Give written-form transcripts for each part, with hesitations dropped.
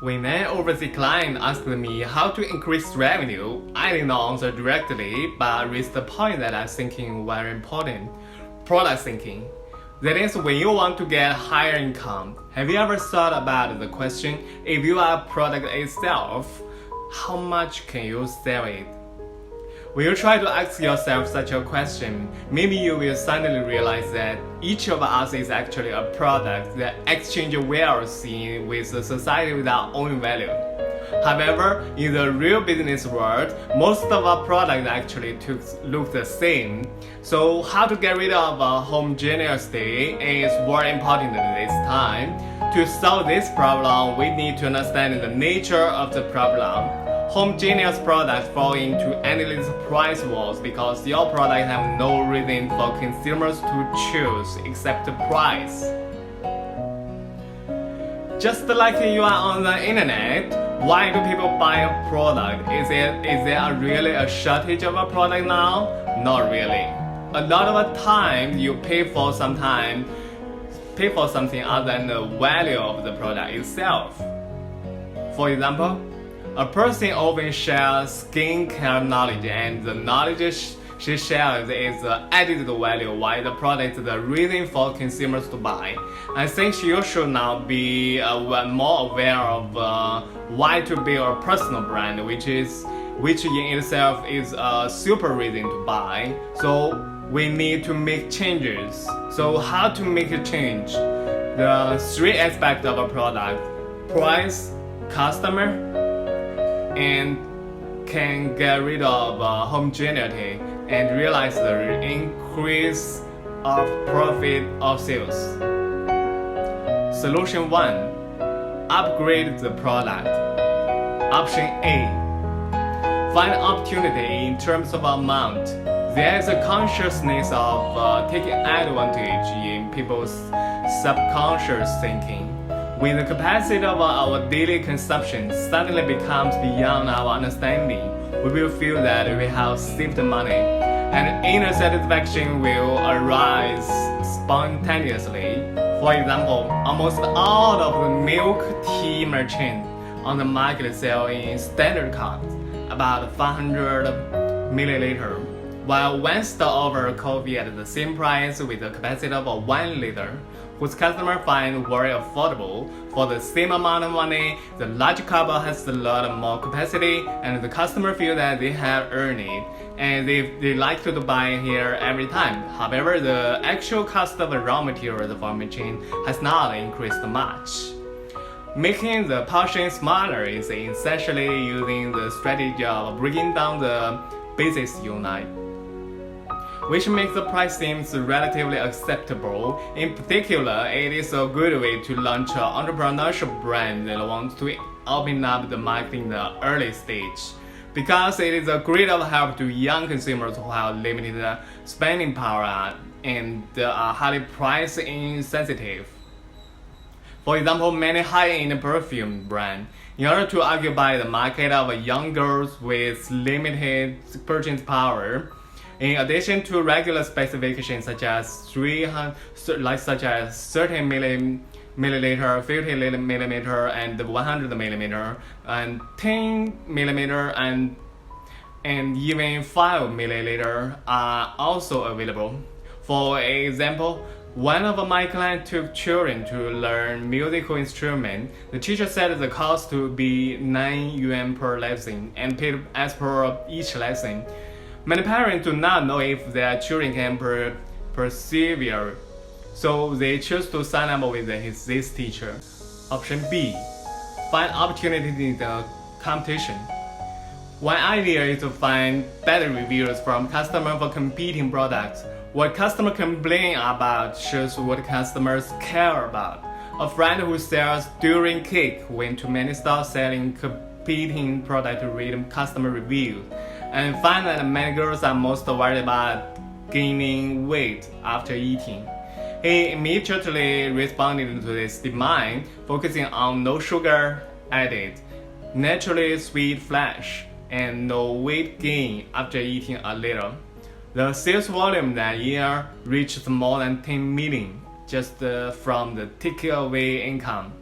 When an overseas client asked me how to increase revenue, I did not answer directly, but raised the point that I thinking very important: product thinking. That is, when you want to get higher income, have you ever thought about the question, if you are a product itself, how much can you sell it? When you try to ask yourself such a question, maybe you will suddenly realize that each of us is actually a product that exchanges wealth with the society with our own value. However, in the real business world, most of our products actually look the same. So how to get rid of homogeneity is very important at this time. To solve this problem, we need to understand the nature of the problem. Homogeneous products fall into endless price wars because your product have no reason for consumers to choose except the price. Just like you are on the internet, why do people buy a product? Is there really a shortage of a product now? Not really. A lot of times you pay for something other than the value of the product itself. For example, a person often shares skincare knowledge, and the knowledge she shares is the added value, while the product is the reason for consumers to buy. I think you should now be more aware of why to build a personal brand, which in itself is a super reason to buy. So we need to make changes. So how to make a change? The three aspects of a product: price, customer, and can get rid of homogeneity and realize the increase of profit or sales. Solution 1. Upgrade the product. Option A. Find opportunity in terms of amount. There is a consciousness of taking advantage in people's subconscious thinking. When the capacity of our daily consumption suddenly becomes beyond our understanding, we will feel that we have saved money, and inner satisfaction will arise spontaneously. For example, almost all of the milk tea merchants on the market sell in standard cups, about 500 milliliter, while one store offers coffee at the same price with a capacity of 1 liter, whose customers find very affordable. For the same amount of money, the large cup has a lot more capacity, and the customer feel that they have earned it, and they like to buy here every time. However, the actual cost of raw materials for machine has not increased much. Making the portion smaller is essentially using the strategy of breaking down the basis unit, which makes the price seems relatively acceptable. In particular, it is a good way to launch an entrepreneurship brand that wants to open up the market in the early stage, because it is a great help to young consumers who have limited spending power and are highly price insensitive. For example, many high-end perfume brands, in order to occupy the market of young girls with limited purchasing power, in addition to regular specifications such as 30 milliliter, 50 millimeter, and 100 millimeter, and 10 millimeter, and even 5 milliliter are also available. For example, one of my clients took children to learn musical instrument. The teacher said the cost to be 9 yuan per lesson and paid as per each lesson. Many parents do not know if their children can persevere, so they choose to sign up with this teacher. Option B. Find opportunity in the competition. One idea is to find better reviews from customers for competing products. What customers complain about shows what customers care about. A friend who sells durian cake went to many stores selling competing products to read customer reviews, and find that many girls are most worried about gaining weight after eating. He immediately responded to this demand, focusing on no sugar added, naturally sweet flesh, and no weight gain after eating a little. The sales volume that year reached more than 10 million just from the takeaway income.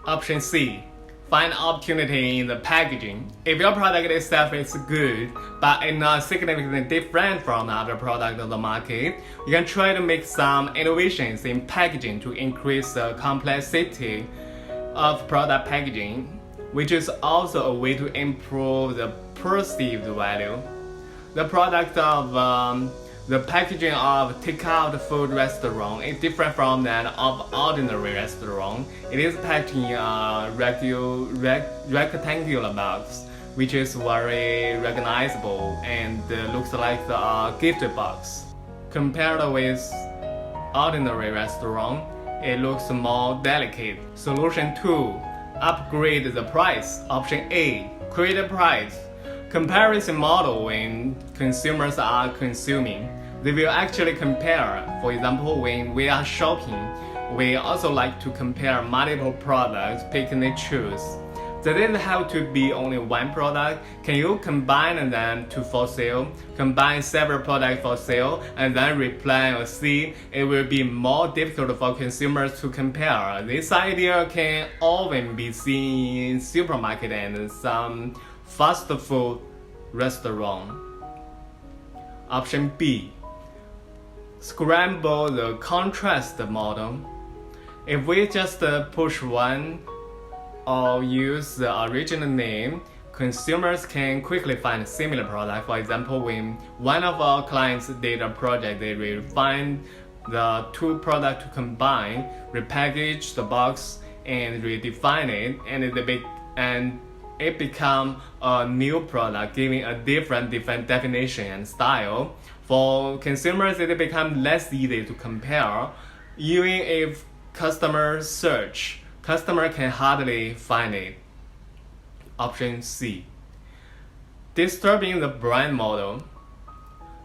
Option C. Find opportunity in the packaging. If your product itself is good, but it's not significantly different from other products on the market, you can try to make some innovations in packaging to increase the complexity of product packaging, which is also a way to improve the perceived value. The product of the packaging of takeout food restaurant is different from that of ordinary restaurant. It is packed in a rectangular box, which is very recognizable and looks like the gift box. Compared with ordinary restaurant, it looks more delicate. Solution 2. Upgrade the price. Option A. Create a price comparison model. When consumers are consuming, they will actually compare. For example, when we are shopping, we also like to compare multiple products, pick and choose. Does it have to be only one product? Can you combine them to for sale? Combine several products for sale and then reply or see? It will be more difficult for consumers to compare. This idea can often be seen in supermarket and some fast food restaurant. Option B. Scramble the contrast model. If we just push one or use the original name, consumers can quickly find a similar product. For example, when one of our clients did a project, they will find the two products to combine, repackage the box, and redefine it, and it become a new product, giving a different definition and style. For consumers, it becomes less easy to compare. Even if customers search, customer can hardly find it. Option C. Disturbing the brand model.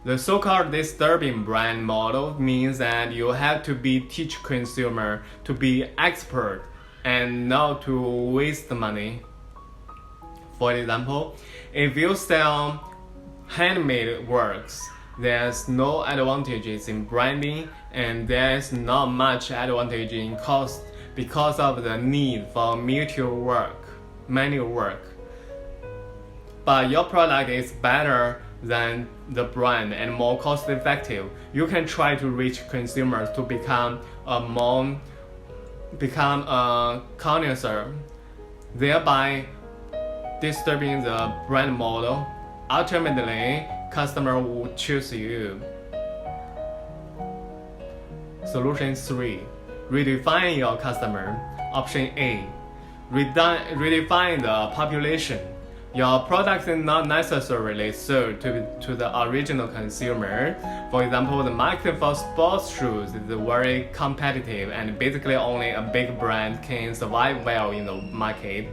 The so-called disturbing brand model means that you have to teach consumer to be expert and not to waste money. For example, if you sell handmade works, there's no advantages in branding and there's not much advantage in cost because of the need for manual work. But your product is better than the brand and more cost effective. You can try to reach consumers to become a connoisseur, thereby disturbing the brand model. Ultimately, customer will choose you. Solution 3. Redefine your customer. Option A. Redefine the population. Your product is not necessarily sold to the original consumer. For example, the market for sports shoes is very competitive and basically only a big brand can survive well in the market.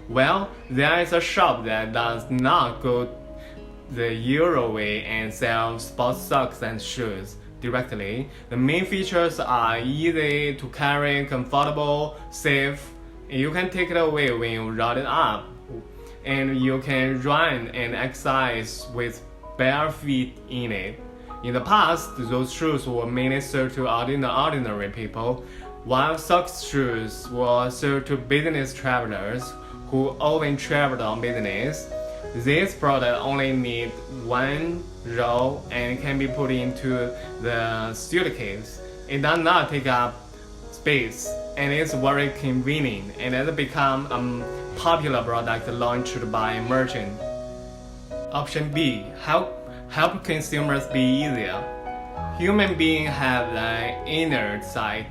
Well, there is a shop that does not go the Euro way and sell sports socks and shoes directly. The main features are easy to carry, comfortable, safe. You can take it away when you roll it up, and you can run and exercise with bare feet in it. In the past, those shoes were mainly sold to ordinary people, while socks shoes were sold to business travelers who often traveled on business. This product only needs one roll and can be put into the suitcase. It does not take up space and is very convenient, and has become a popular product launched by merchant. Option B. Help consumers be easier. Human beings have an inner side.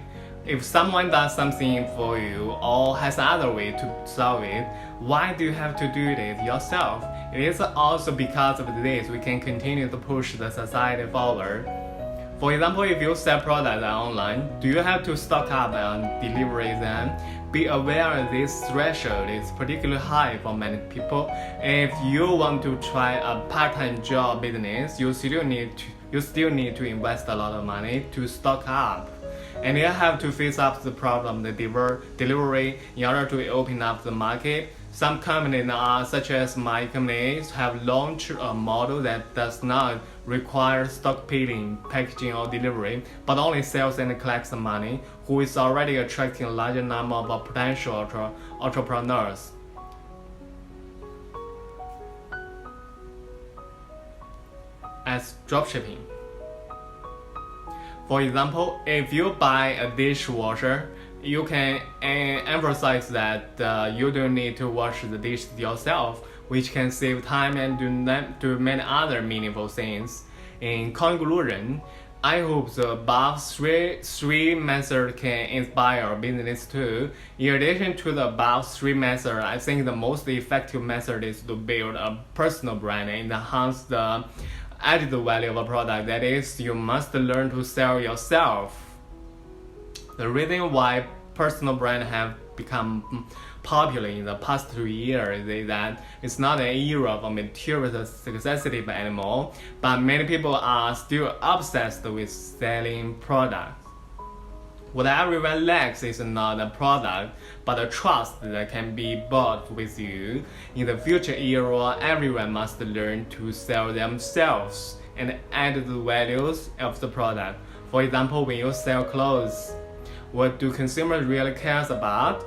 If someone does something for you or has another way to solve it, why do you have to do it yourself? It is also because of this we can continue to push the society forward. For example, if you sell products online, do you have to stock up and deliver them? Be aware this threshold is particularly high for many people. If you want to try a part-time job business, you still need to invest a lot of money to stock up. And you have to face up the problem, the delivery, in order to open up the market. Some companies, such as my company, have launched a model that does not require stockpiling, packaging, or delivery, but only sells and collects the money, who is already attracting a larger number of potential entrepreneurs. As dropshipping. For example, if you buy a dishwasher, you can emphasize that you don't need to wash the dishes yourself, which can save time and do many other meaningful things. In conclusion, I hope the above three methods can inspire business too. In addition to the above three methods, I think the most effective method is to build a personal brand and enhance the added value of a product. That is, you must learn to sell yourself. The reason why personal brands have become popular in the past 2 years is that it's not an era of material scarcity anymore, but many people are still obsessed with selling products. What everyone lacks is not a product, but a trust that can be bought with you. In the future era, everyone must learn to sell themselves and add the values of the product. For example, when you sell clothes, what do consumers really care about?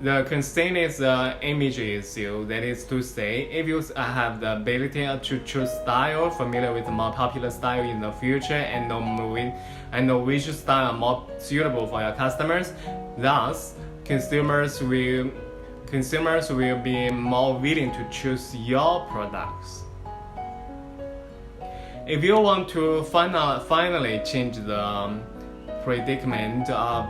The concern is the image issue. That is to say, if you have the ability to choose style, familiar with more popular style in the future, and know which style are more suitable for your customers, thus consumers will be more willing to choose your products. If you want to finally change the predicament of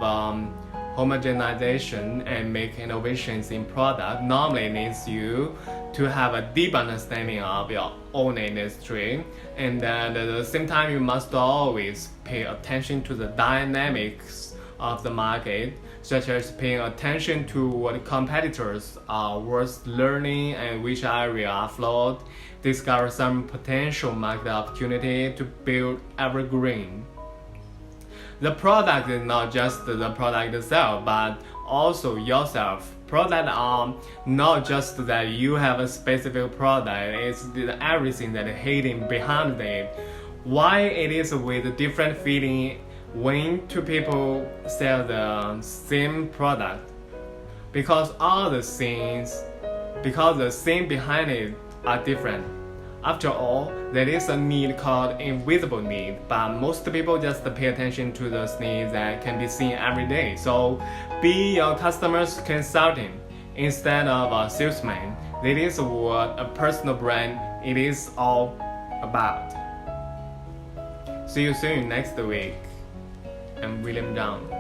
homogenization and make innovations in product, normally needs you to have a deep understanding of your own industry, and at the same time you must always pay attention to the dynamics of the market, such as paying attention to what competitors are worth learning and which area are flawed, discover some potential market opportunity to build evergreen. The product is not just the product itself, but also yourself. Products are not just that you have a specific product, it's everything that is hidden behind it. Why it is with different feeling when two people sell the same product? Because the things behind it are different. After all, there is a need called invisible need, but most people just pay attention to those needs that can be seen every day. So be your customer's consultant instead of a salesman. That is what a personal brand it is all about. See you soon next week. I'm William Zhang.